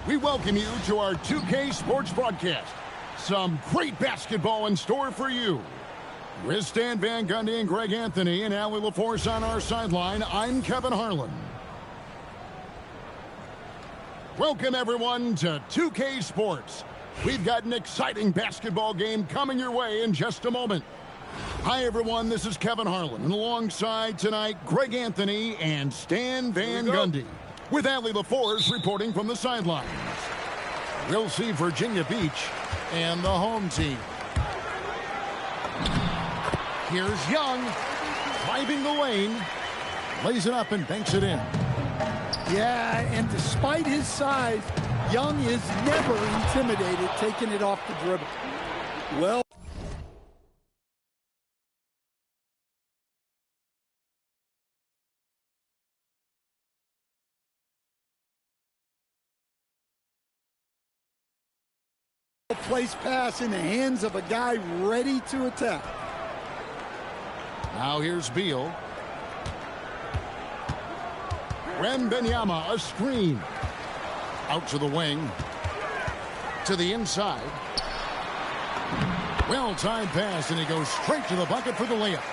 We welcome you to our 2K Sports broadcast. Some great basketball in store for you. With Stan Van Gundy and Greg Anthony and Allie LaForce on our sideline, I'm Kevin Harlan. Welcome, everyone, to 2K Sports. We've got an exciting basketball game coming your way in just a moment. Hi, everyone. This is Kevin Harlan, and alongside tonight, Greg Anthony and Stan Van Gundy, with Allie LaForce reporting from the sidelines. We'll see Virginia Beach and the home team. Here's Young, driving the lane, lays it up and banks it in. Yeah, and despite his size, Young is never intimidated taking it off the dribble. Well, place pass in the hands of a guy ready to attack. Now here's Beal. Wembanyama, a screen. Out to the wing. To the inside. Well-timed pass, and he goes straight to the bucket for the layup.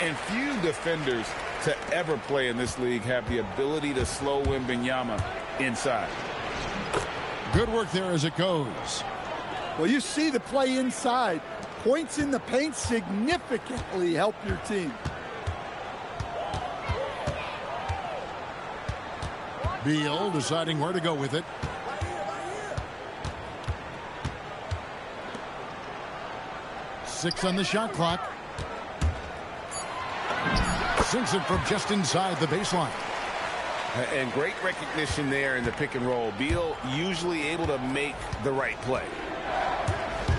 And few defenders to ever play in this league have the ability to slow Wembanyama inside. Good work there as it goes. Well, you see the play inside. Points in the paint significantly help your team. Beal deciding where to go with it. Six on the shot clock. Sinks it from just inside the baseline. And great recognition there in the pick and roll. Beal usually able to make the right play.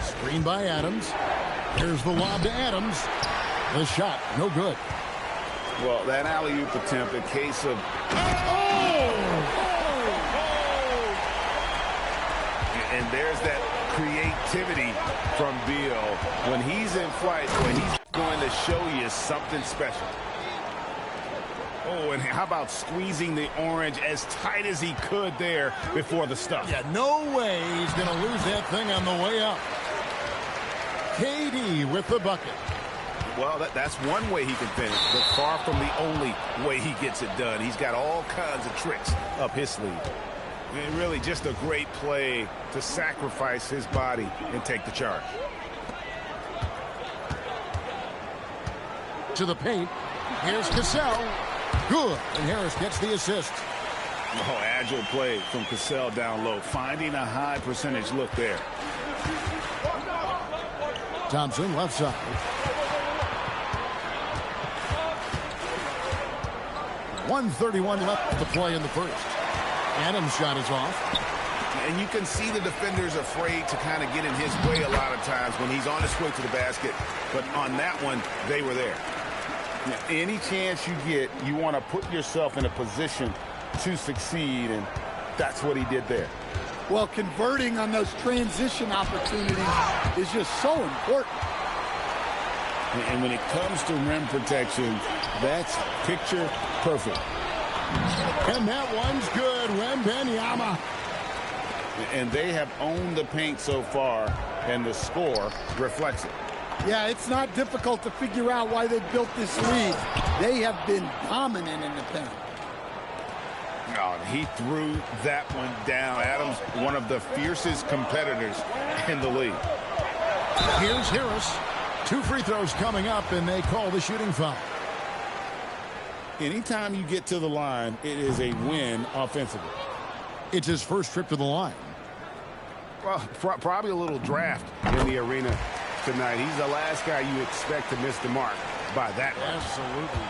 Screen by Adams. Here's the lob to Adams. The shot, no good. Well, that alley-oop attempt, a case of... And there's that creativity from Beal. When he's in flight, when he's going to show you something special. Oh, and how about squeezing the orange as tight as he could there before the stuff? Yeah, no way he's going to lose that thing on the way up. KD with the bucket. Well, that's one way he can finish, but far from the only way he gets it done. He's got all kinds of tricks up his sleeve. And really just a great play to sacrifice his body and take the charge. To the paint. Here's Cassell. Good. And Harris gets the assist. Oh, agile play from Cassell down low. Finding a high percentage look there. Thompson left side. .131 left to play in the first. Adams' shot is off. And you can see the defender's afraid to kind of get in his way a lot of times when he's on his way to the basket. But on that one, they were there. Now, any chance you get, you want to put yourself in a position to succeed, and that's what he did there. Well, converting on those transition opportunities is just so important. And when it comes to rim protection, that's picture perfect. And that one's good. Wembanyama. And they have owned the paint so far, and the score reflects it. Yeah, it's not difficult to figure out why they built this lead. They have been dominant in the paint. Oh, he threw that one down. Adams, one of the fiercest competitors in the league. Here's Harris. 2 free throws coming up, and they call the shooting foul. Anytime you get to the line, it is a win offensively. It's his first trip to the line. Well, probably a little draft in the arena tonight. He's the last guy you expect to miss the mark by that much. Absolutely.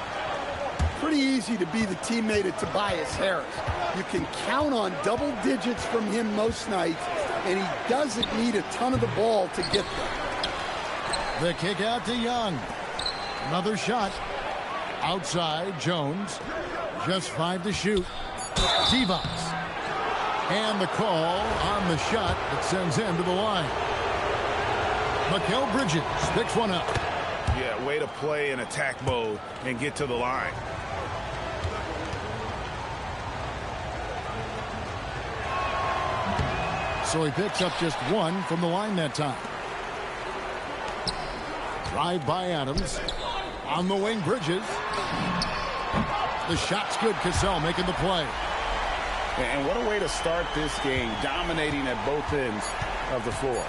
Pretty easy to be the teammate of Tobias Harris. You can count on double digits from him most nights, and he doesn't need a ton of the ball to get there. The kick out to Young. Another shot. Outside, Jones. Just 5 to shoot. Divac. And the call on the shot that sends him to the line. Mikal Bridges picks one up. Yeah, way to play in attack mode and get to the line. So he picks up just one from the line that time. Drive by Adams. On the wing, Bridges. The shot's good. Cassell making the play. And what a way to start this game, dominating at both ends of the floor.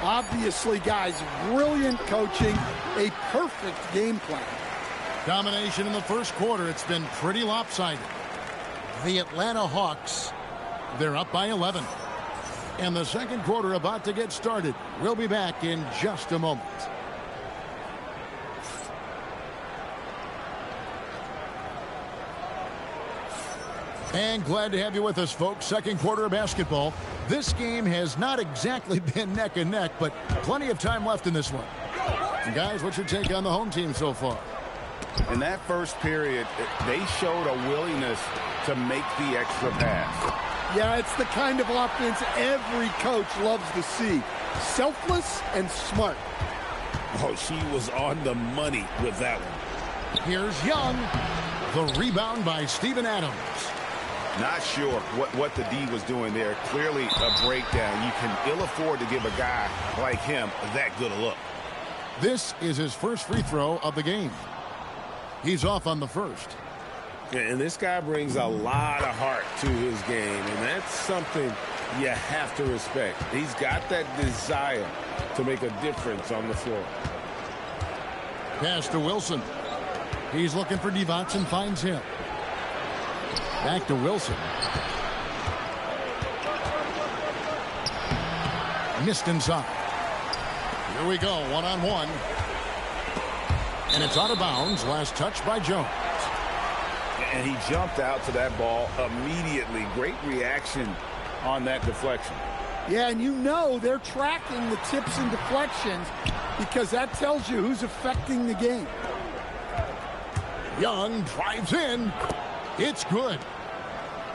Obviously, guys, brilliant coaching, a perfect game plan. Domination in the first quarter. It's been pretty lopsided. The Atlanta Hawks, they're up by 11. And the second quarter about to get started. We'll be back in just a moment. And glad to have you with us, folks. Second quarter of basketball. This game has not exactly been neck and neck, but plenty of time left in this one. And guys, what's your take on the home team so far? In that first period, they showed a willingness to make the extra pass. Yeah, it's the kind of offense every coach loves to see. Selfless and smart. Oh, she was on the money with that one. Here's Young. The rebound by Steven Adams. Not sure what the D was doing there. Clearly a breakdown. You can ill afford to give a guy like him that good a look. This is his first free throw of the game. He's off on the first. And this guy brings a lot of heart to his game, and that's something you have to respect. He's got that desire to make a difference on the floor. Pass to Wilson. He's looking for Divac and finds him. Back to Wilson. Missed inside. Here we go, one-on-one. And it's out of bounds. Last touch by Jones. And he jumped out to that ball immediately. Great reaction on that deflection. Yeah, and you know they're tracking the tips and deflections because that tells you who's affecting the game. Young drives in. It's good.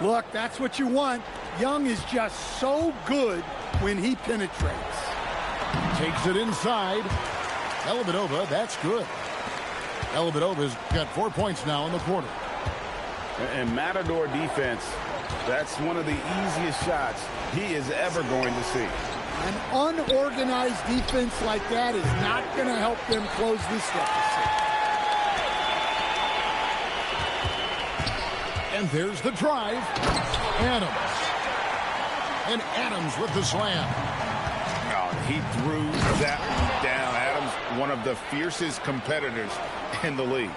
Look, that's what you want. Young is just so good when he penetrates. Takes it inside. Elabidova, that's good. Elabidova's got 4 points now in the quarter. And Matador defense, that's one of the easiest shots he is ever going to see. An unorganized defense like that is not going to help them close this deficit. And there's the drive. Adams. And Adams with the slam. Oh, he threw that one down. Adams, one of the fiercest competitors in the league.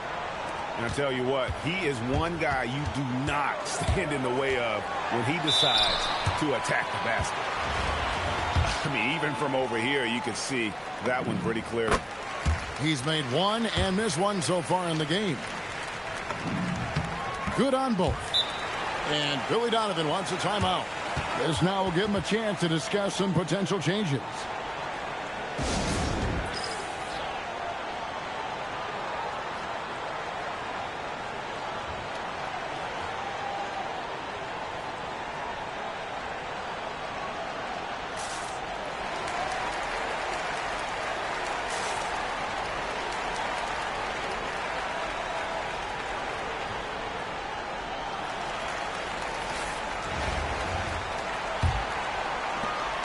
And I tell you what, he is one guy you do not stand in the way of when he decides to attack the basket. I mean, even from over here, you can see that one pretty clearly. He's made one and missed one so far in the game. Good on both. And Billy Donovan wants a timeout. This now will give him a chance to discuss some potential changes.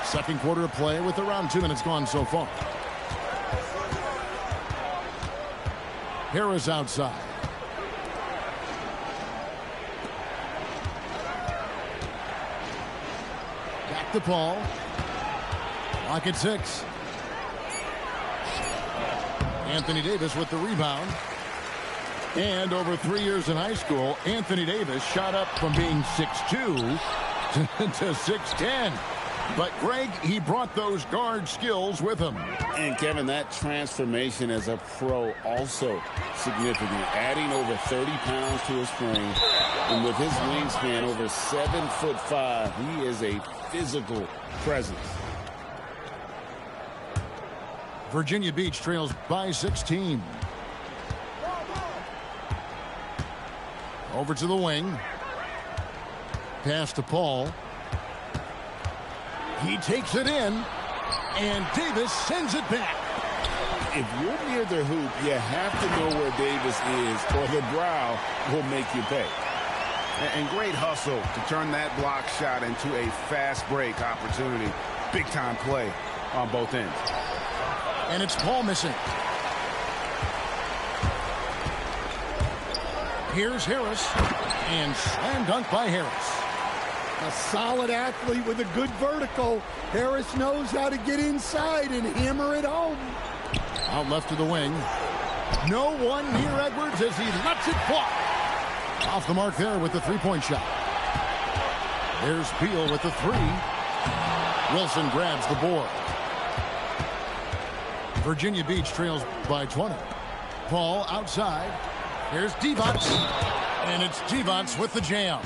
Second quarter of play with around 2 minutes gone so far. Harris outside. Back to Paul. Lock at 6. Anthony Davis with the rebound. And over 3 years in high school, Anthony Davis shot up from being 6'2" to 6'10". But, Greg, he brought those guard skills with him. And, Kevin, that transformation as a pro also significant. Adding over 30 pounds to his frame. And with his wingspan over 7'5", he is a physical presence. Virginia Beach trails by 16. Over to the wing. Pass to Paul. He takes it in, and Davis sends it back. If you're near the hoop, you have to know where Davis is, or the brow will make you pay. And great hustle to turn that block shot into a fast break opportunity. Big time play on both ends. And it's Paul missing. Here's Harris. And slam dunk by Harris. A solid athlete with a good vertical. Harris knows how to get inside and hammer it home. Out left to the wing. No one near Edwards as he lets it fly. Off the mark there with the three-point shot. There's Beal with the three. Wilson grabs the board. Virginia Beach trails by 20. Paul outside. Here's Divac. And it's Divac with the jam.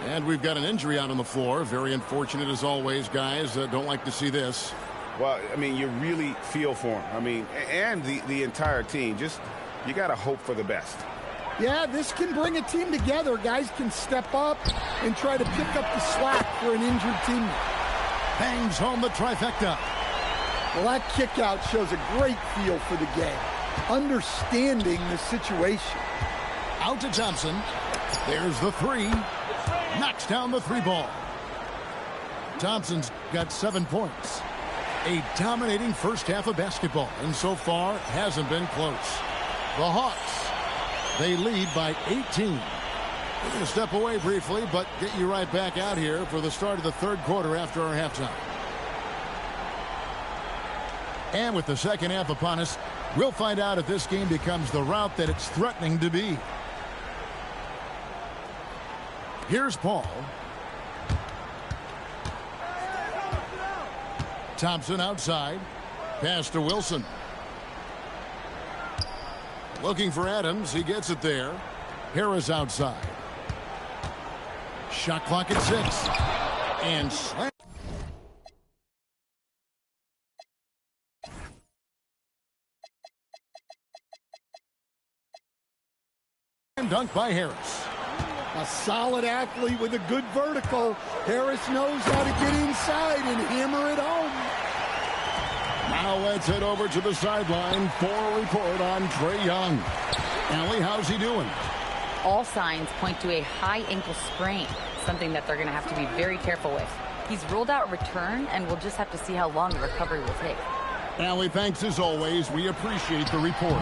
And we've got an injury out on the floor. Very unfortunate as always, guys. Don't like to see this. Well, I mean, you really feel for him. I mean, and the entire team. Just, you got to hope for the best. Yeah, this can bring a team together. Guys can step up and try to pick up the slack for an injured team. Bangs home the trifecta. Well, that kick out shows a great feel for the game. Understanding the situation. Out to Thompson. There's the three. Knocks down the three ball. Thompson's got 7 points. A dominating first half of basketball, and so far hasn't been close. The Hawks, they lead by 18. We're going to step away briefly, but get you right back out here for the start of the third quarter after our halftime. And with the second half upon us, we'll find out if this game becomes the route that it's threatening to be. Here's Paul. Thompson outside. Pass to Wilson. Looking for Adams. He gets it there. Harris outside. Shot clock at 6. And slam. Dunk by Harris. A solid athlete with a good vertical. Harris knows how to get inside and hammer it home. Now let's head over to the sideline for a report on Trae Young. Allie, how's he doing? All signs point to a high ankle sprain, something that they're going to have to be very careful with. He's ruled out return, and we'll just have to see how long the recovery will take. Allie, thanks as always. We appreciate the report.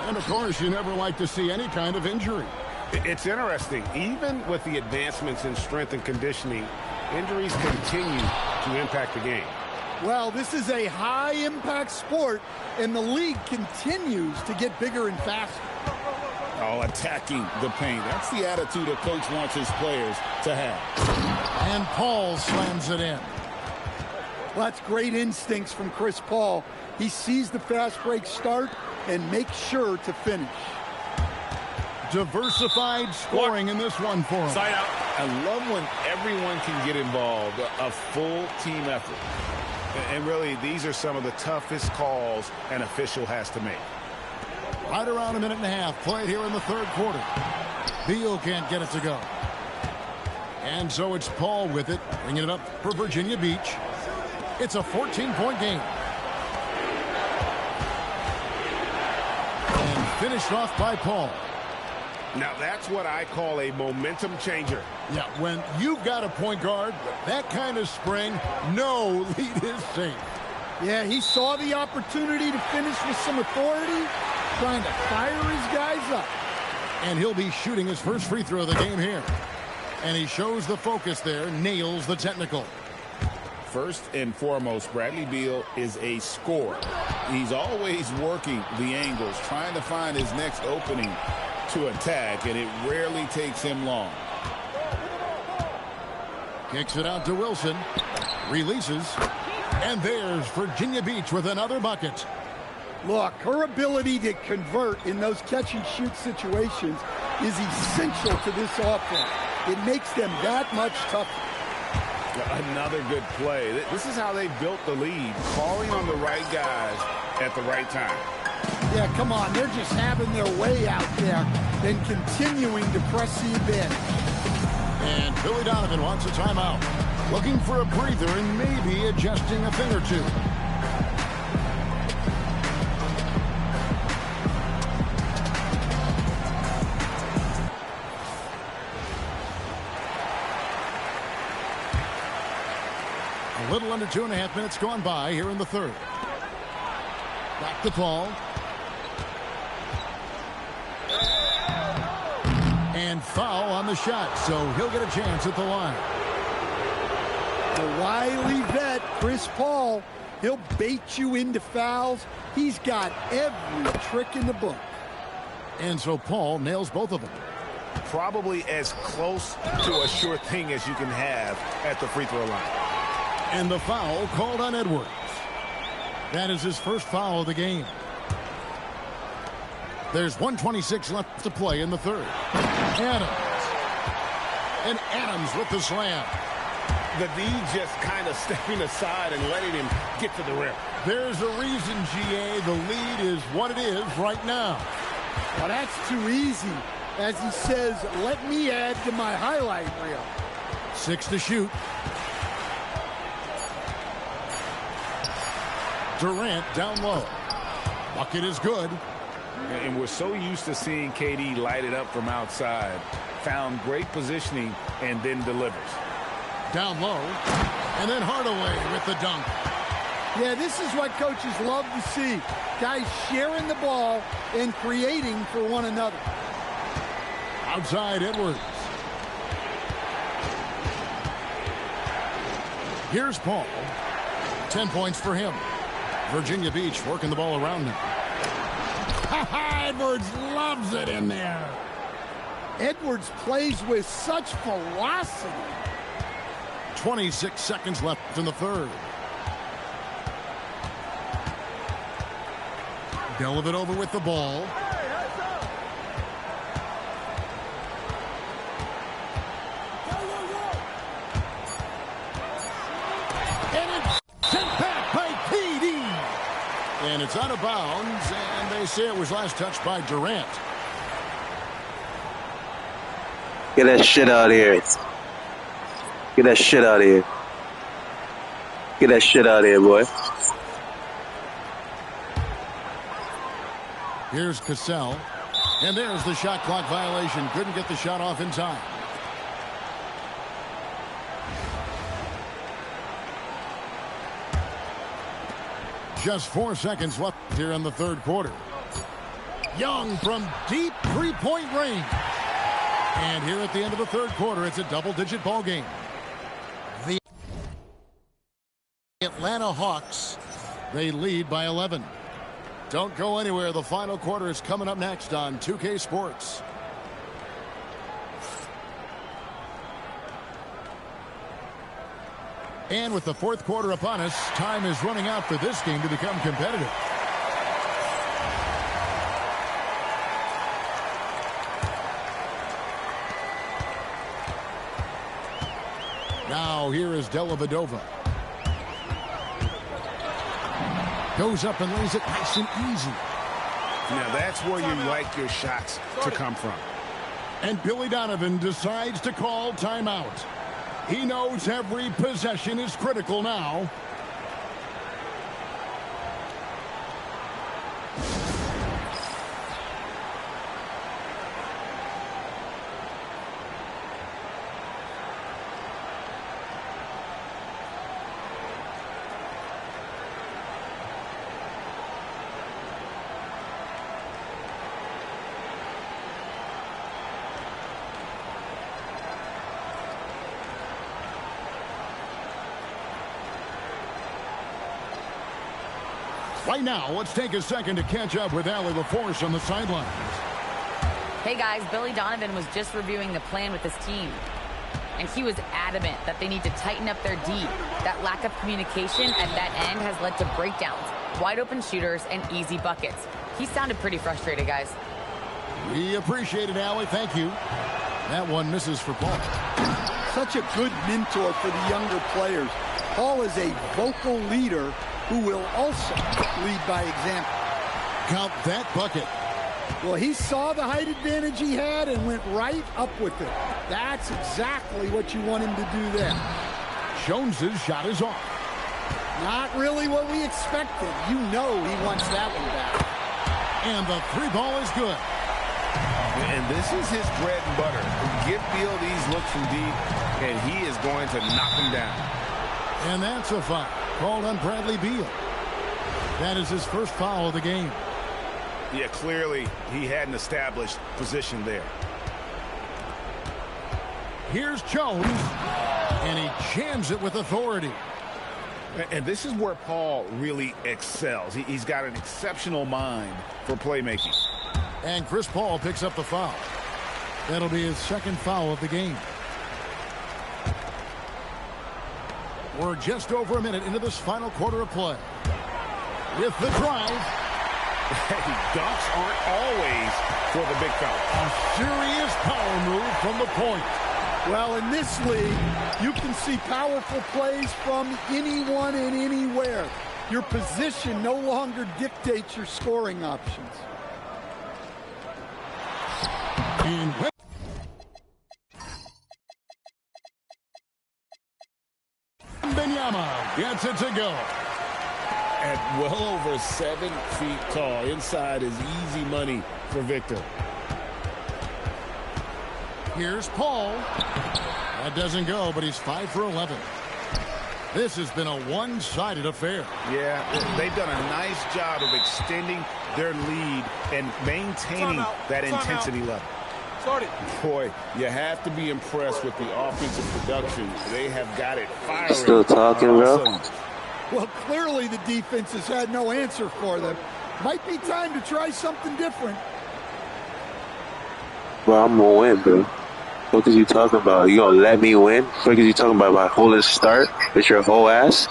And of course, you never like to see any kind of injury. It's interesting. Even with the advancements in strength and conditioning, injuries continue to impact the game. Well, this is a high-impact sport, and the league continues to get bigger and faster. Oh, attacking the paint. That's the attitude a coach wants his players to have. And Paul slams it in. Well, that's great instincts from Chris Paul. He sees the fast break start and makes sure to finish. Diversified scoring in this one for him. Side out. I love when everyone can get involved, a full team effort. And really, these are some of the toughest calls an official has to make. Right around a minute and a half played here in the third quarter. Beal can't get it to go. And so it's Paul with it, bringing it up for Virginia Beach. It's a 14-point game. And finished off by Paul. Now, that's what I call a momentum changer. Yeah, when you've got a point guard, that kind of spring, no lead is safe. Yeah, he saw the opportunity to finish with some authority, trying to fire his guys up. And he'll be shooting his first free throw of the game here. And he shows the focus there, nails the technical. First and foremost, Bradley Beal is a scorer. He's always working the angles, trying to find his next opening to attack, and it rarely takes him long. Kicks it out to Wilson. Releases. And there's Virginia Beach with another bucket. Look, her ability to convert in those catch-and-shoot situations is essential to this offense. It makes them that much tougher. Another good play. This is how they built the lead, calling on the right guys at the right time. Yeah, come on. They're just having their way out there and continuing to press the advantage. And Billy Donovan wants a timeout. Looking for a breather and maybe adjusting a thing or two. A little under 2.5 minutes gone by here in the third. Back to Paul. And foul on the shot, so he'll get a chance at the line. The wily vet, Chris Paul, he'll bait you into fouls. He's got every trick in the book. And so Paul nails both of them. Probably as close to a sure thing as you can have at the free throw line. And the foul called on Edwards. That is his first foul of the game. There's 1:26 left to play in the third. Adams. And Adams with the slam. The D just kind of stepping aside and letting him get to the rim. There's a reason, GA, the lead is what it is right now. Well, that's too easy. As he says, let me add to my highlight reel. 6 to shoot. Durant down low. Bucket is good. And we're so used to seeing KD light it up from outside. Found great positioning and then delivers. Down low. And then Hardaway with the dunk. Yeah, this is what coaches love to see. Guys sharing the ball and creating for one another. Outside Edwards. Here's Paul. 10 points for him. Virginia Beach working the ball around him. Edwards loves it in there. Edwards plays with such velocity. 26 seconds left in the third. Dellavedova with the ball. And it's sent back by KD. And it's out of bounds, and they say it was last touched by Durant. Get that shit out of here. Get that shit out of here. Get that shit out of here, boy. Here's Cassell. And there's the shot clock violation. Couldn't get the shot off in time. Just 4 seconds left here in the third quarter. Young from deep three-point range. And here at the end of the third quarter, it's a double-digit ball game. The Atlanta Hawks, they lead by 11. Don't go anywhere. The final quarter is coming up next on 2K Sports. And with the fourth quarter upon us, time is running out for this game to become competitive. Now here is Dellavedova. Goes up and lays it nice and easy. Now that's where you like your shots to come from. And Billy Donovan decides to call timeout. He knows every possession is critical now. Right now, let's take a second to catch up with Allie LaForce on the sidelines. Hey guys, Billy Donovan was just reviewing the plan with his team. And he was adamant that they need to tighten up their D. That lack of communication at that end has led to breakdowns, wide open shooters, and easy buckets. He sounded pretty frustrated, guys. We appreciate it, Allie. Thank you. That one misses for Paul. Such a good mentor for the younger players. Paul is a vocal leader who will also lead by example. Count that bucket. Well, he saw the height advantage he had and went right up with it. That's exactly what you want him to do there. Jones's shot is off. Not really what we expected. You know he wants that one back. And the three ball is good. And this is his bread and butter. Give Beal these looks from deep, and he is going to knock them down. And that's a foul called on Bradley Beal. That is his first foul of the game. Yeah, clearly he hadn't established position there. Here's Jones, and he jams it with authority. And this is where Paul really excels. He's got an exceptional mind for playmaking. And Chris Paul picks up the foul. That'll be his second foul of the game. We're just over a minute into this final quarter of play. With the drive. Hey, dunks aren't always for the big fella. A serious power move from the point. Well, in this league, you can see powerful plays from anyone and anywhere. Your position no longer dictates your scoring options. Benyama gets it to go. At well over 7 feet tall, inside is easy money for Victor. Here's Paul. That doesn't go, but he's 5 for 11. This has been a one-sided affair. Yeah, they've done a nice job of extending their lead and maintaining that intensity level. Boy, you have to be impressed with the offensive production. They have got it firing. Still talking, bro? Well, clearly the defense has had no answer for them. Might be time to try something different. Bro, I'm gonna win, bro. What is you talking about? You gonna let me win? What is you talking about? My whole start with your whole ass?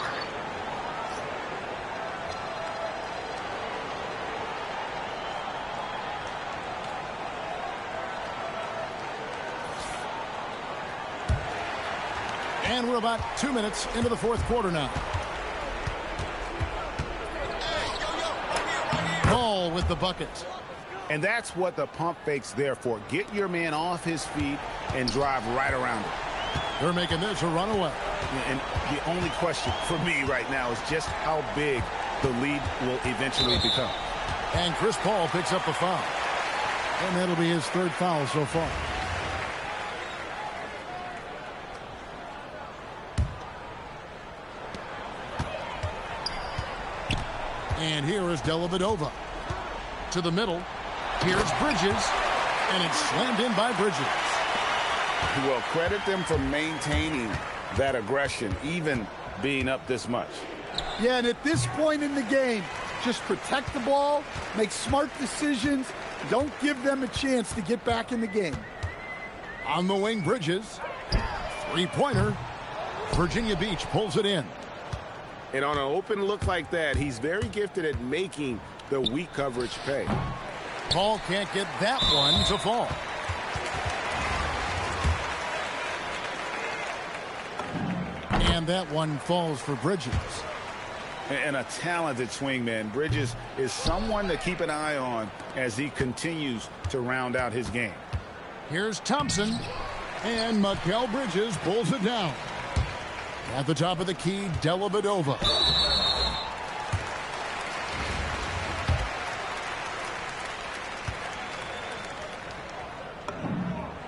And we're about 2 minutes into the fourth quarter now. Ball with the bucket. And that's what the pump fake's there for. Get your man off his feet and drive right around him. They're making this a runaway. And the only question for me right now is just how big the lead will eventually become. And Chris Paul picks up the foul. And that'll be his third foul so far. And here is Dellavedova. To the middle. Here's Bridges. And it's slammed in by Bridges. Well, credit them for maintaining that aggression, even being up this much. Yeah, and at this point in the game, just protect the ball, make smart decisions, don't give them a chance to get back in the game. On the wing, Bridges. Three-pointer. Virginia Beach pulls it in. And on an open look like that, he's very gifted at making the weak coverage pay. Paul can't get that one to fall. And that one falls for Bridges. And a talented swingman. Bridges is someone to keep an eye on as he continues to round out his game. Here's Thompson. And Mikal Bridges pulls it down. At the top of the key, Dellavedova.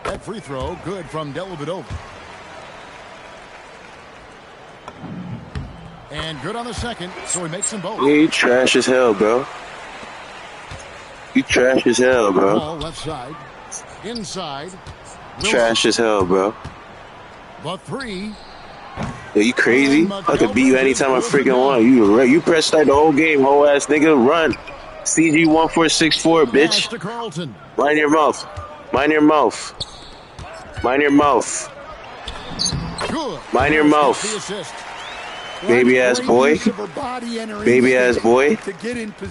That free throw, good from Dellavedova. And good on the second, so he makes them both. You trash as hell, bro. You trash as hell, bro. Ball left side. Inside. Trash as hell, bro. The three. Yo, you crazy? I could beat you anytime I freaking want. You press start the whole game, whole ass nigga. Run. Cg1464, bitch. To Carlton. Mind your mouth. Mind your mouth. Mind your mouth. Good. Mind your mouth. The assist. Baby ass boy. Baby ass boy.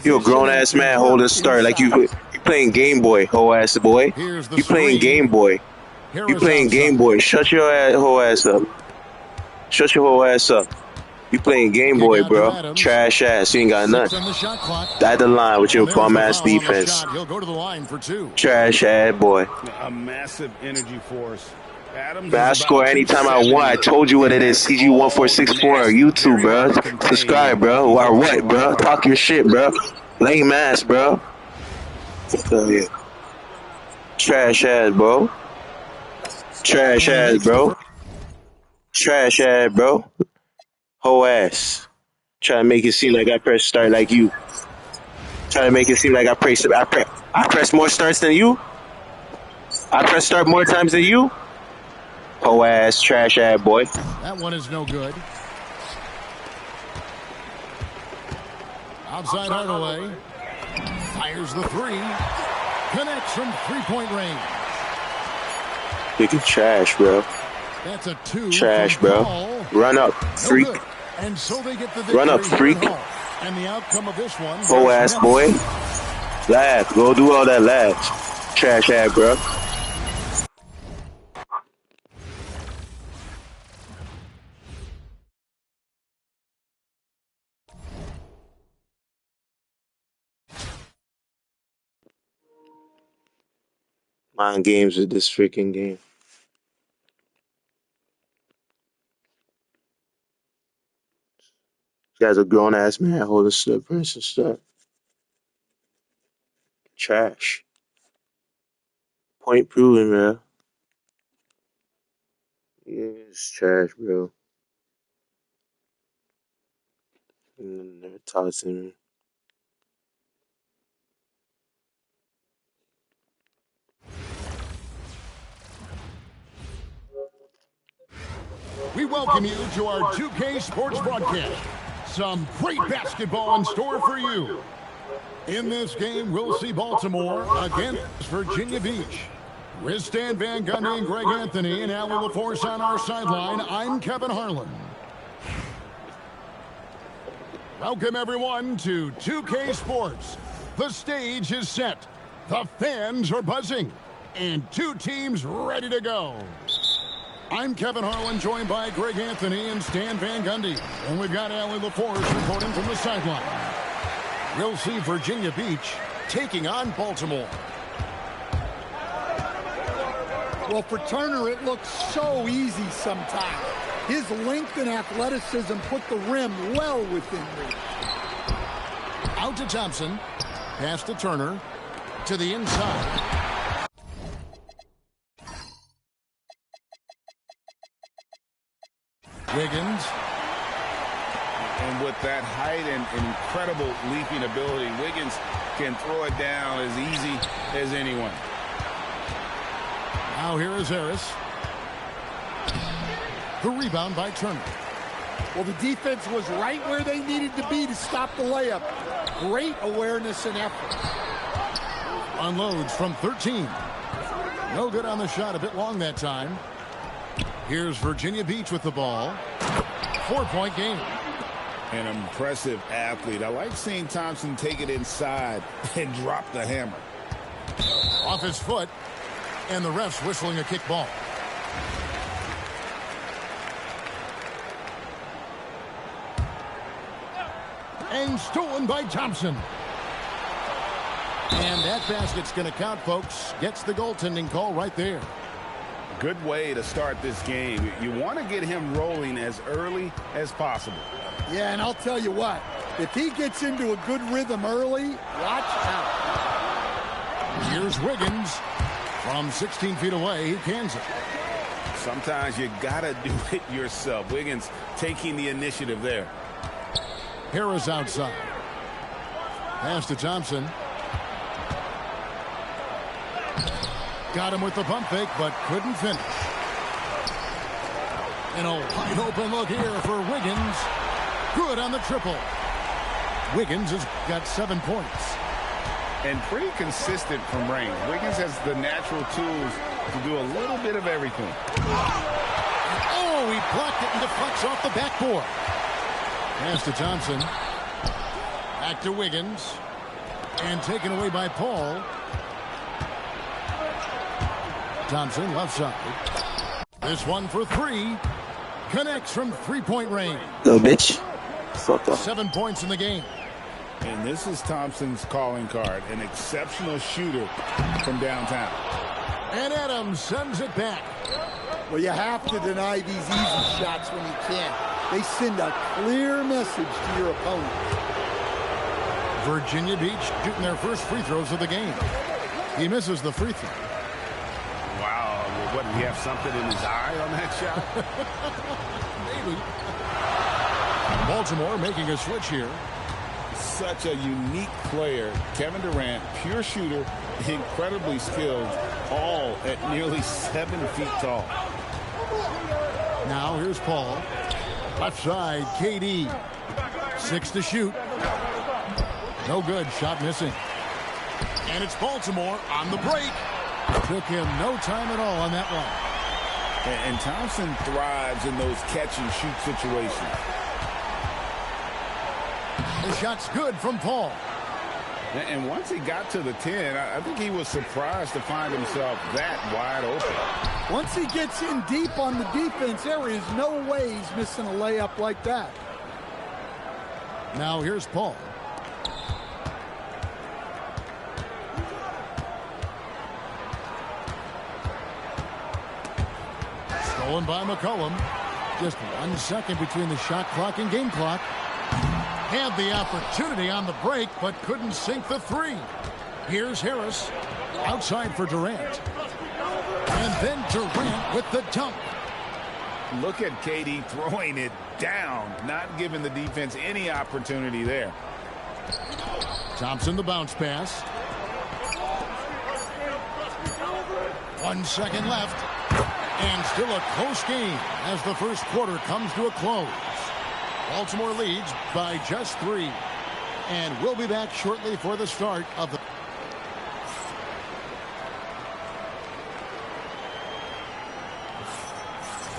You a grown ass man holding start like you playing Game Boy, whole ass boy. You playing Game Boy. You playing Game Boy. Shut your whole ass up. Shut your whole ass up. You playing Game Boy, bro. Trash ass. You ain't got nothing. At the line with your bum ass defense. He'll go to the line for two. Trash ass boy. A massive energy force. I score anytime I want. I told you what it is. Cg1464 YouTube, bro. Subscribe, bro. Or what, bro? Talk your shit, bro. Lame ass, bro. Yeah. Trash ass, bro. Trash ass, bro. Trash ass, bro. Whole ass. Try to make it seem like I press start like you. Try to make it seem like I press more starts than you. I press start more times than you. Whole ass, trash ass boy. That one is no good. Outside Hardaway. Fires the three. Connects from three-point range. Big trash, bro. That's a two. Trash, bro. Paul. Run up, freak. No, and so they get the Run up, freak. And the outcome of this one. Whole ass boy. Laugh. Go do all that laugh. Trash ass, bro. Mind games with this freaking game. This guy's a grown ass man holding slippers and stuff. Trash. Point proven, bro. Yeah, it's trash, bro. Never talks to me. We welcome you to our 2K Sports broadcast. Some great basketball in store for you. In this game, we'll see Baltimore against Virginia Beach. With Stan Van Gundy and Greg Anthony and Allie LaForce on our sideline, I'm Kevin Harlan. Welcome, everyone, to 2K Sports. The stage is set. The fans are buzzing. And two teams ready to go. I'm Kevin Harlan, joined by Greg Anthony and Stan Van Gundy. And we've got Allie LaForce reporting from the sideline. We'll see Virginia Beach taking on Baltimore. Well, for Turner, it looks so easy sometimes. His length and athleticism put the rim well within reach. Out to Thompson. Pass to Turner. To the inside. Wiggins. And with that height and incredible leaping ability, Wiggins can throw it down as easy as anyone. Now here is Harris. The rebound by Turner. Well, the defense was right where they needed to be to stop the layup. Great awareness and effort. Unloads from 13. No good on the shot, a bit long that time. Here's Virginia Beach with the ball. 4-point game. An impressive athlete. I like seeing Thompson take it inside and drop the hammer. Off his foot. And the refs whistling a kick ball. And stolen by Thompson. And that basket's going to count, folks. Gets the goaltending call right there. Good way to start this game. You want to get him rolling as early as possible. Yeah, and I'll tell you what. If he gets into a good rhythm early, watch out. Here's Wiggins. From 16 feet away, he cans it. Sometimes you got to do it yourself. Wiggins taking the initiative there. Harris outside. Pass to Thompson. Got him with the pump fake, but couldn't finish. And a wide open look here for Wiggins. Good on the triple. Wiggins has got 7 points. And pretty consistent from range. Wiggins has the natural tools to do a little bit of everything. Oh, he blocked it and deflects off the backboard. Pass to Thompson. Back to Wiggins. And taken away by Paul. Thompson left side. This one for three. Connects from three-point range. Little bitch. Fuck off. 7 points in the game. And this is Thompson's calling card. An exceptional shooter from downtown. And Adams sends it back. Well, you have to deny these easy shots when you can. They send a clear message to your opponent. Virginia Beach shooting their first free throws of the game. He misses the free throw. Wow. What, did he have something in his eye on that shot? Maybe. Baltimore making a switch here. Such a unique player. Kevin Durant, pure shooter, incredibly skilled, all at nearly 7 feet tall. Now here's Paul. Left side, KD. 6 to shoot. No good. Shot missing. And it's Baltimore on the break. Took him no time at all on that one. And Thompson thrives in those catch-and-shoot situations. The shot's good from Paul. And once he got to the 10, I think he was surprised to find himself that wide open. Once he gets in deep on the defense, there is no way he's missing a layup like that. Now here's Paul. Stolen by McCollum. Just 1 second between the shot clock and game clock. Had the opportunity on the break, but couldn't sink the 3. Here's Harris. Outside for Durant. And then Durant with the dunk. Look at KD throwing it down, not giving the defense any opportunity there. Thompson the bounce pass. 1 second left. And still a close game as the first quarter comes to a close. Baltimore leads by just 3. And we'll be back shortly for the start of the...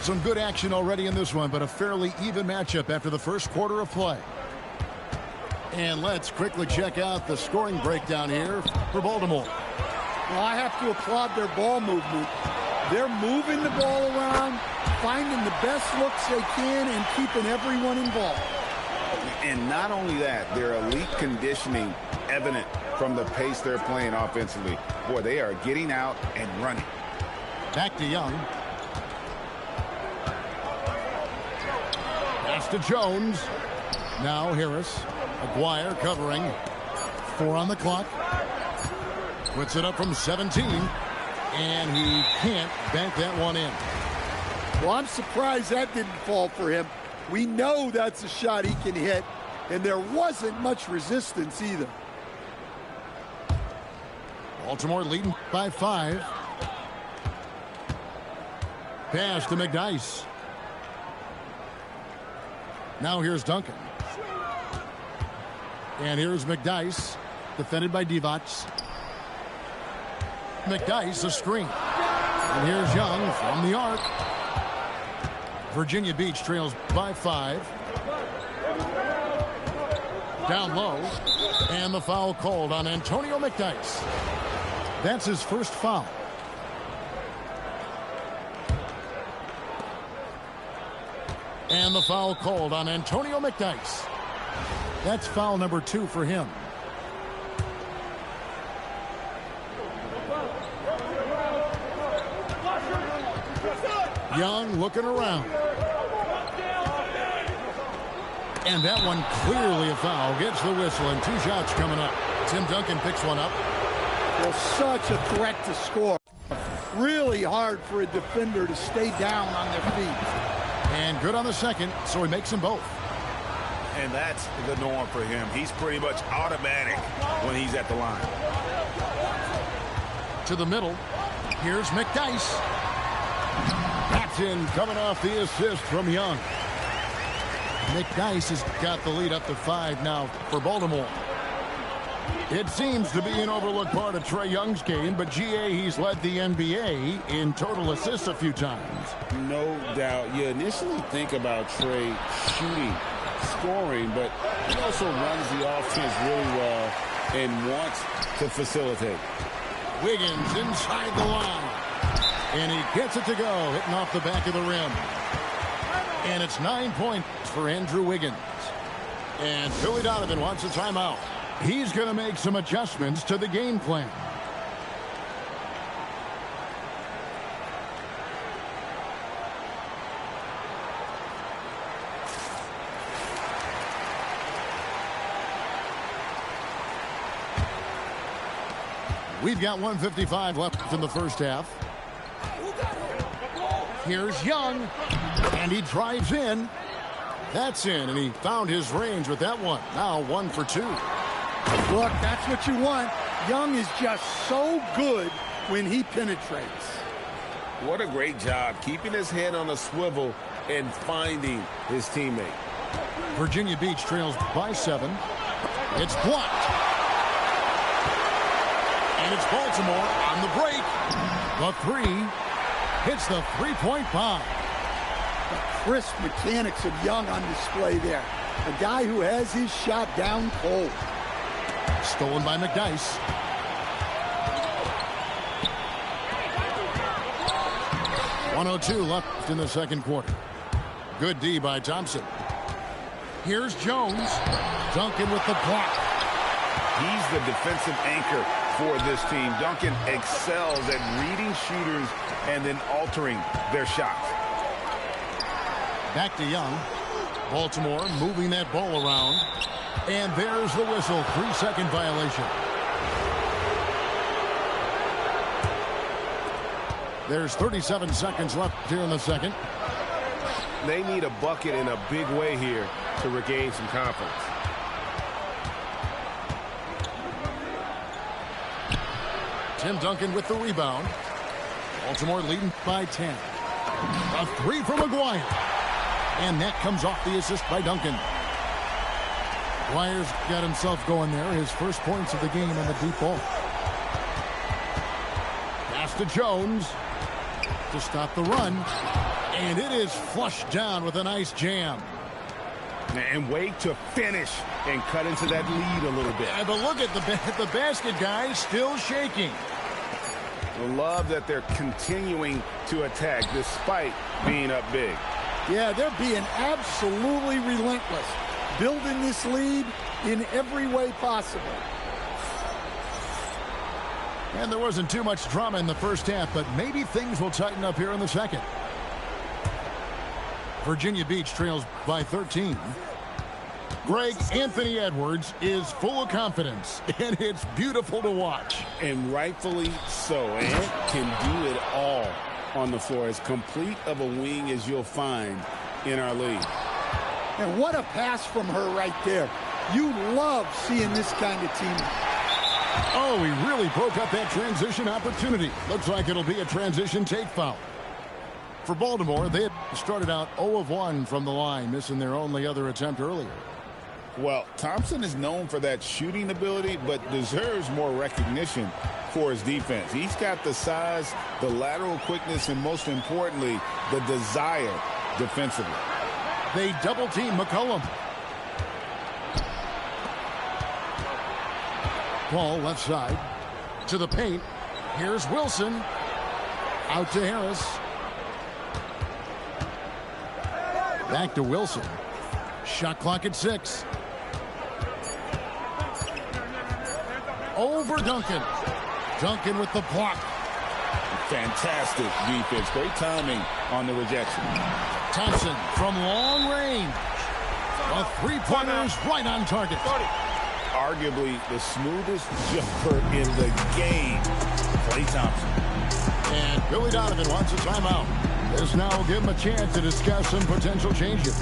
Some good action already in this one, but a fairly even matchup after the first quarter of play. And let's quickly check out the scoring breakdown here for Baltimore. Well, I have to applaud their ball movement. They're moving the ball around, finding the best looks they can, and keeping everyone involved. And not only that, their elite conditioning evident from the pace they're playing offensively. Boy, they are getting out and running. Back to Young. Pass to Jones. Now Harris. Aguirre covering. 4 on the clock. Puts it up from 17. And he can't bank that one in. Well, I'm surprised that didn't fall for him. We know that's a shot he can hit, and there wasn't much resistance either. Baltimore leading by 5. Pass to McDyess. Now here's Duncan. And here's McDyess, defended by Divac. McDyess a screen. And here's Young from the arc. Virginia Beach trails by 5. Down low. And the foul called on Antonio McDyess. That's his first foul. And the foul called on Antonio McDyess. That's foul number 2 for him. Young looking around. And that one clearly a foul. Gets the whistle and 2 shots coming up. Tim Duncan picks one up. Well, such a threat to score. Really hard for a defender to stay down on their feet. And good on the second, so he makes them both. And that's the norm for him. He's pretty much automatic when he's at the line. To the middle. Here's McDyess. That's in, coming off the assist from Young. McDyess has got the lead up to 5 now for Baltimore. It seems to be an overlooked part of Trae Young's game, but GA, he's led the NBA in total assists a few times. No doubt. You initially think about Trae shooting, scoring, but he also runs the offense really well and wants to facilitate. Wiggins inside the line. And he gets it to go, hitting off the back of the rim. And it's 9 points for Andrew Wiggins. And Billy Donovan wants a timeout. He's going to make some adjustments to the game plan. We've got 1:55 left in the first half. Here's Young, and he drives in. That's in, and he found his range with that one. Now 1 for 2. Look, that's what you want. Young is just so good when he penetrates. What a great job keeping his head on a swivel and finding his teammate. Virginia Beach trails by 7. It's blocked. And it's Baltimore on the break. The 3 hits the three-point bomb. The crisp mechanics of Young on display there. A guy who has his shot down cold. Stolen by McDyess. .102 left in the second quarter. Good D by Thompson. Here's Jones. Duncan with the block. He's the defensive anchor for this team. Duncan excels at reading shooters and then altering their shots. Back to Young. Baltimore moving that ball around. And there's the whistle. 3-second violation. There's 37 seconds left here in the second. They need a bucket in a big way here to regain some confidence. Tim Duncan with the rebound. Baltimore leading by 10. A 3 from McGuire. And that comes off the assist by Duncan. McGuire's got himself going there. His first points of the game on the deep ball. Pass to Jones to stop the run. And it is flushed down with a nice jam. And wait to finish and cut into that lead a little bit. Yeah, but look at the basket, guys, still shaking. I love that they're continuing to attack despite being up big. Yeah, they're being absolutely relentless. Building this lead in every way possible. And there wasn't too much drama in the first half, but maybe things will tighten up here in the second. Virginia Beach trails by 13. Greg, Anthony Edwards is full of confidence, and it's beautiful to watch. And rightfully so. Ant can do it all on the floor. As complete of a wing as you'll find in our league. And what a pass from her right there. You love seeing this kind of team. Oh, he really broke up that transition opportunity. Looks like it'll be a transition take foul. For Baltimore, they had started out 0 of 1 from the line, missing their only other attempt earlier. Well, Thompson is known for that shooting ability, but deserves more recognition for his defense. He's got the size, the lateral quickness, and most importantly, the desire defensively. They double-team McCollum. Ball left side to the paint. Here's Wilson. Out to Harris. Back to Wilson. Shot clock at 6. Over Duncan. Duncan with the block. Fantastic defense. Great timing on the rejection. Thompson from long range. A three-pointer is right on target. Arguably the smoothest jumper in the game. Klay Thompson. And Billy Donovan wants a timeout. This now will give him a chance to discuss some potential changes.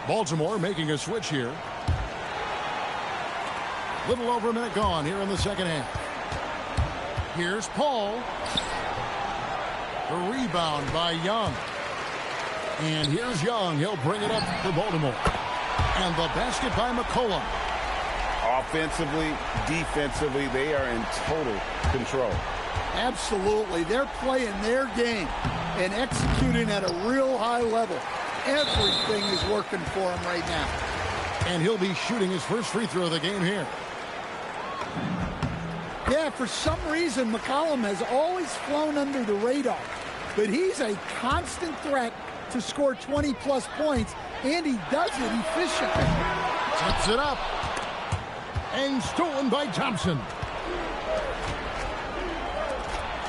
Baltimore making a switch here. Little over a minute gone here in the second half. Here's Paul. The rebound by Young. And here's Young. He'll bring it up for Baltimore. And the basket by McCollum. Offensively, defensively, they are in total control. Absolutely. They're playing their game and executing at a real high level. Everything is working for him right now. And he'll be shooting his first free throw of the game here. Yeah, for some reason, McCollum has always flown under the radar. But he's a constant threat to score 20-plus points, and he does it efficiently. Tips it up. And stolen by Thompson.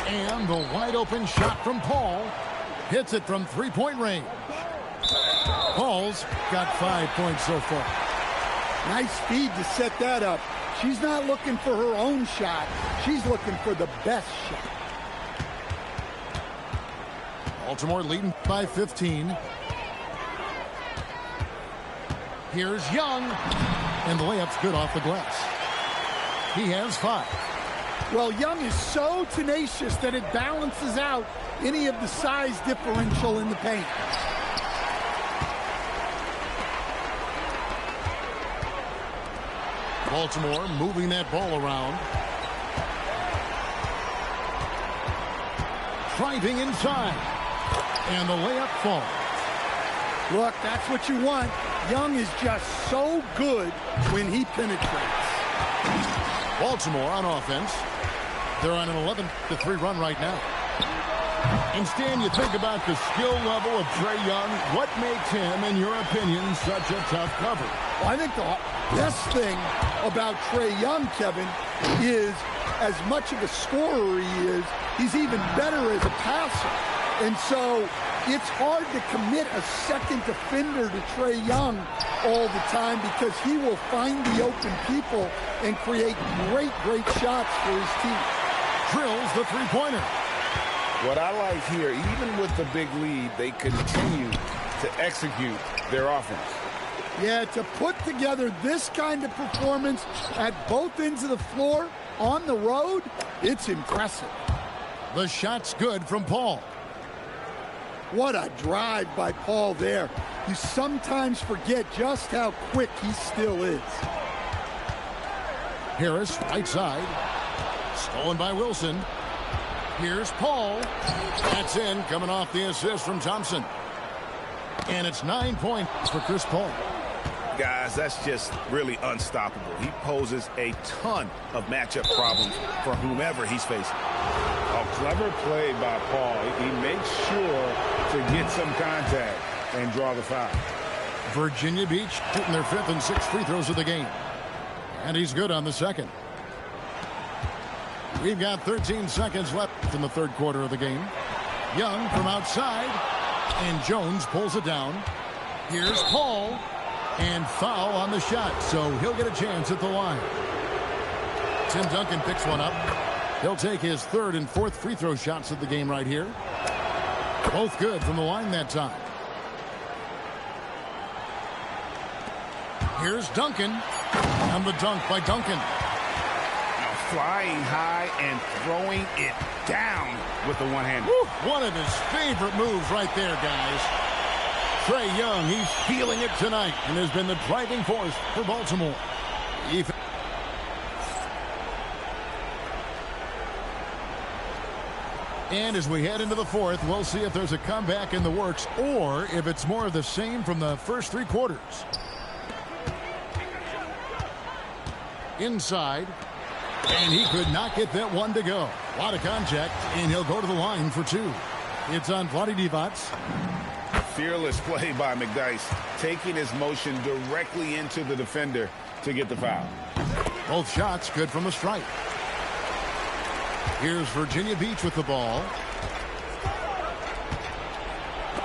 And the wide-open shot from Paul. Hits it from three-point range. Paul's got 5 points so far. Nice feed to set that up. She's not looking for her own shot. She's looking for the best shot. Baltimore leading by 15. Here's Young. And the layup's good off the glass. He has 5. Well, Young is so tenacious that it balances out any of the size differential in the paint. Baltimore moving that ball around. Driving inside. And the layup falls. Look, that's what you want. Young is just so good when he penetrates. Baltimore on offense. They're on an 11-3 run right now. And Stan, you think about the skill level of Trae Young. What makes him, in your opinion, such a tough cover? Well, I think the best thing about Trae Young, Kevin, is as much of a scorer he is, he's even better as a passer. And so it's hard to commit a second defender to Trae Young all the time because he will find the open people and create great, great shots for his team. Drills the three-pointer. What I like here, even with the big lead, they continue to execute their offense. Yeah, to put together this kind of performance at both ends of the floor on the road, it's impressive. The shot's good from Paul. What a drive by Paul there. You sometimes forget just how quick he still is. Harris, right side. Stolen by Wilson. Here's Paul. That's in, coming off the assist from Thompson. And it's 9 points for Chris Paul. Guys, that's just really unstoppable. He poses a ton of matchup problems for whomever he's facing. A clever play by Paul. He makes sure to get some contact and draw the foul. Virginia Beach shooting their 5th and 6th free throws of the game. And he's good on the second. We've got 13 seconds left in the third quarter of the game. Young from outside. And Jones pulls it down. Here's Paul. And foul on the shot. So he'll get a chance at the line. Tim Duncan picks one up. He'll take his 3rd and 4th free throw shots of the game right here. Both good from the line that time. Here's Duncan. And the dunk by Duncan. Now flying high and throwing it down with the one-hander. One of his favorite moves right there, guys. Trae Young, he's feeling it tonight and has been the driving force for Baltimore. And as we head into the 4th, we'll see if there's a comeback in the works or if it's more of the same from the first 3 quarters. Inside. And he could not get that one to go. A lot of contact, and he'll go to the line for 2. It's on Vlade Divac. Fearless play by McDyess, taking his motion directly into the defender to get the foul. Both shots good from the stripe. Here's Virginia Beach with the ball.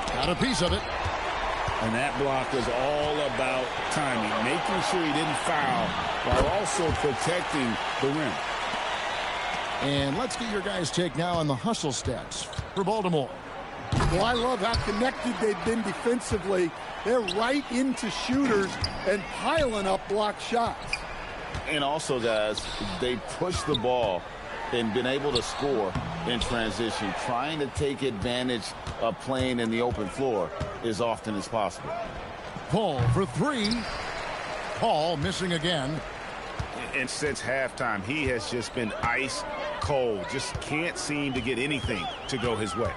Got a piece of it. And that block was all about timing, making sure he didn't foul while also protecting the rim. And let's get your guys' take now on the hustle stats for Baltimore. Well, I love how connected they've been defensively. They're right into shooters and piling up block shots. And also, guys, they push the ball and been able to score in transition, trying to take advantage of playing in the open floor as often as possible. Paul for 3. Paul missing again. And since halftime, he has just been ice cold. Just can't seem to get anything to go his way.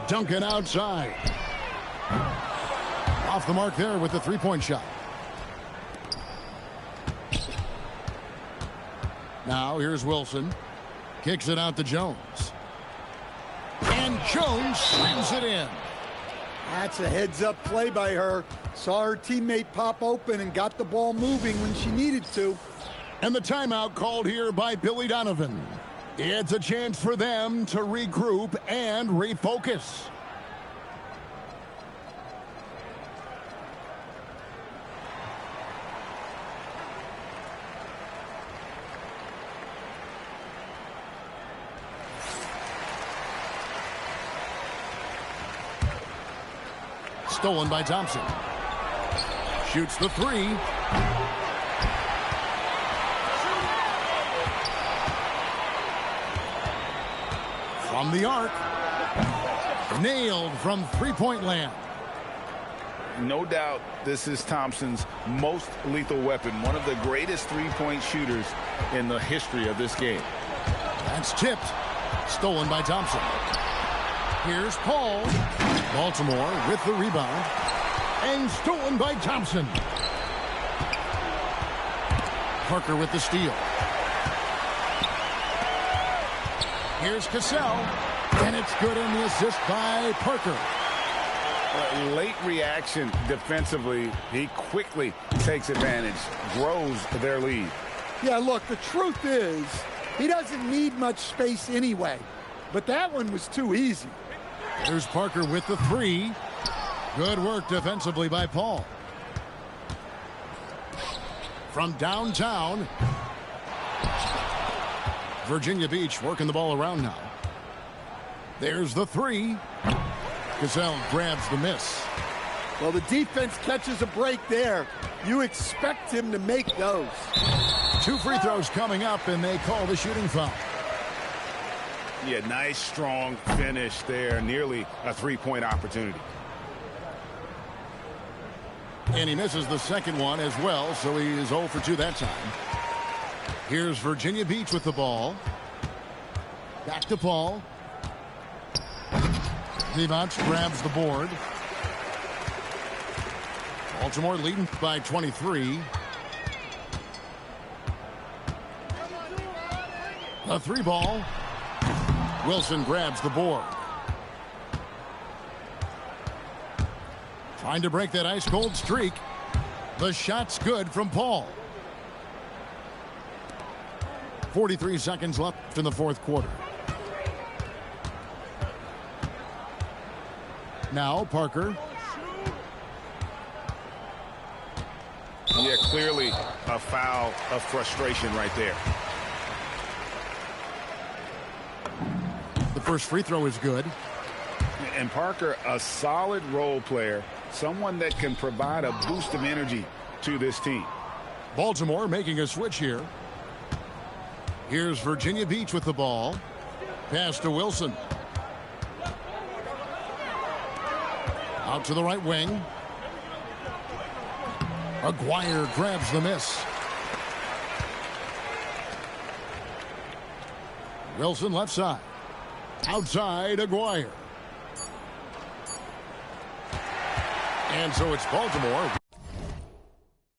Duncan outside. Off the mark there with the 3-point shot. Now here's Wilson. Kicks it out to Jones. And Jones slams it in. That's a heads-up play by her. Saw her teammate pop open and got the ball moving when she needed to. And the timeout called here by Billy Donovan. It's a chance for them to regroup and refocus. stolen by Thompson. Shoots the three. From the arc. Nailed from three-point land. No doubt this is Thompson's most lethal weapon. One of the greatest three-point shooters in the history of this game. That's tipped. Stolen by Thompson. Here's Paul. Baltimore with the rebound. And stolen by Thompson. Parker with the steal. Here's Cassell. And it's good in the assist by Parker. Late reaction defensively. He quickly takes advantage, grows their lead. Yeah, look, the truth is, he doesn't need much space anyway. But that one was too easy. Here's Parker with the three. Good work defensively by Paul. From downtown, Virginia Beach working the ball around now. There's the three. Cassell grabs the miss. Well, the defense catches a break there. You expect him to make those. 2 free throws coming up, and they call the shooting foul. Yeah, nice, strong finish there. Nearly a three-point opportunity. And he misses the second one as well, so he is 0 for 2 that time. Here's Virginia Beach with the ball. Back to Paul. Levoch grabs the board. Baltimore leading by 23. A three ball. Wilson grabs the board. Trying to break that ice-cold streak. The shot's good from Paul. 43 seconds left in the fourth quarter. Now Parker. Yeah, clearly a foul of frustration right there. The first free throw is good. And Parker, a solid role player, someone that can provide a boost of energy to this team. Baltimore making a switch here. Here's Virginia Beach with the ball. Pass to Wilson. Out to the right wing. Aguirre grabs the miss. Wilson left side. Outside Aguirre. And so it's Baltimore